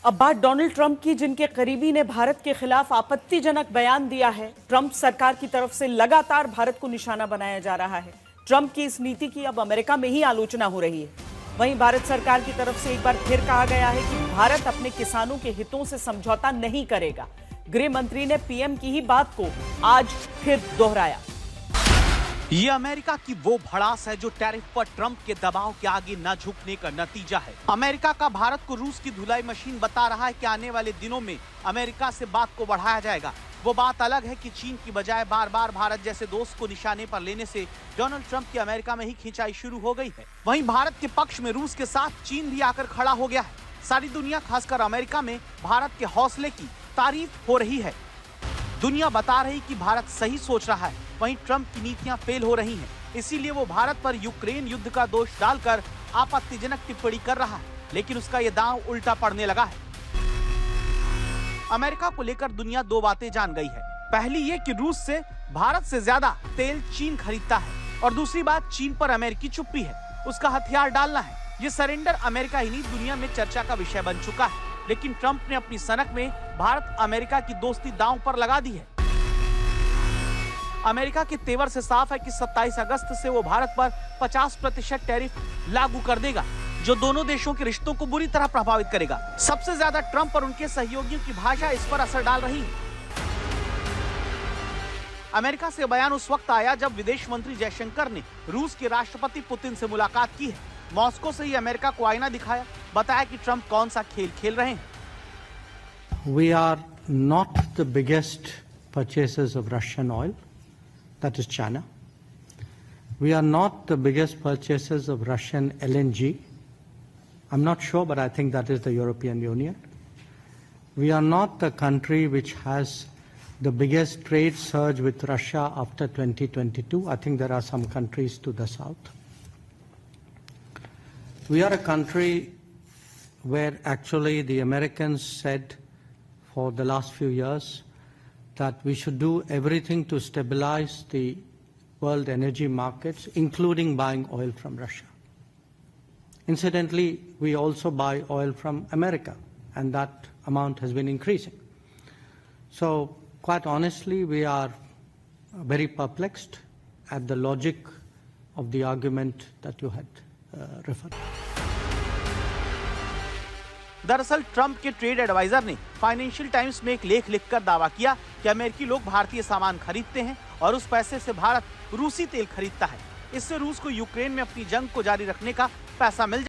अब बात Donald Trump की, जिनके करीबी ने भारत के खिलाफ आपत्तिजनक बयान दिया है। ट्रंप सरकार की तरफ से लगातार भारत को निशाना बनाया जा रहा है। ट्रंप की इस नीति की अब अमेरिका में ही आलोचना हो रही है। वहीं भारत सरकार की तरफ से एक बार फिर कहा गया है कि भारत अपने किसानों के हितों से समझौता नहीं करेगा। गृह मंत्री ने पीएम की ही बात को आज फिर दोहराया। ये अमेरिका की वो भड़ास है जो टैरिफ पर ट्रंप के दबाव के आगे न झुकने का नतीजा है। अमेरिका का भारत को रूस की धुलाई मशीन बता रहा है कि आने वाले दिनों में अमेरिका से बात को बढ़ाया जाएगा। वो बात अलग है कि चीन की बजाय बार बार भारत जैसे दोस्त को निशाने पर लेने से डोनाल्ड ट्रंप की अमेरिका में ही खिंचाई शुरू हो गई है। वहीं भारत के पक्ष में रूस के साथ चीन भी आकर खड़ा हो गया है। सारी दुनिया, खासकर अमेरिका में भारत के हौसले की तारीफ हो रही है। दुनिया बता रही कि भारत सही सोच रहा है, वहीं ट्रंप की नीतियां फेल हो रही हैं। इसीलिए वो भारत पर यूक्रेन युद्ध का दोष डालकर आपत्तिजनक टिप्पणी कर रहा है, लेकिन उसका ये दांव उल्टा पड़ने लगा है। अमेरिका को लेकर दुनिया दो बातें जान गई है। पहली ये कि रूस से भारत से ज्यादा तेल चीन खरीदता है, और दूसरी बात, चीन पर अमेरिकी चुप्पी है, उसका हथियार डालना है। ये सरेंडर अमेरिका ही नहीं, दुनिया में चर्चा का विषय बन चुका है। लेकिन ट्रंप ने अपनी सनक में भारत अमेरिका की दोस्ती दांव पर लगा दी है। अमेरिका के तेवर से साफ है कि 27 अगस्त से वो भारत पर 50% टैरिफ लागू कर देगा, जो दोनों देशों के रिश्तों को बुरी तरह प्रभावित करेगा। सबसे ज्यादा ट्रंप और उनके सहयोगियों की भाषा इस पर असर डाल रही है। अमेरिका से बयान उस वक्त आया जब विदेश मंत्री जयशंकर ने रूस के राष्ट्रपति पुतिन से मुलाकात की है। मॉस्को से ही अमेरिका को आईना दिखाया, बताया कि ट्रंप कौन सा खेल खेल रहे हैं। We are not the biggest purchasers of Russian oil, that is China. We are not the biggest purchasers of Russian LNG. I'm not sure, but I think that is the European Union. We are not the country which has the biggest trade surge with Russia after 2022. I think there are some countries to the south. We are a country where actually the Americans said for the last few years that we should do everything to stabilize the world energy markets, including buying oil from Russia. Incidentally, we also buy oil from America, and that amount has been increasing. So, quite honestly, we are very perplexed at the logic of the argument that you had referred to. दरअसल Trump के trade adviser ने financial times में एक लेख लिखकर दावा किया कि अमेरिकी लोग भारतीय सामान खरीदते हैं और उस पैसे से भारत रूसी तेल खरीदता है। इससे रूस को यूक्रेन में अपनी जंग को जारी रखने का पैसा मिल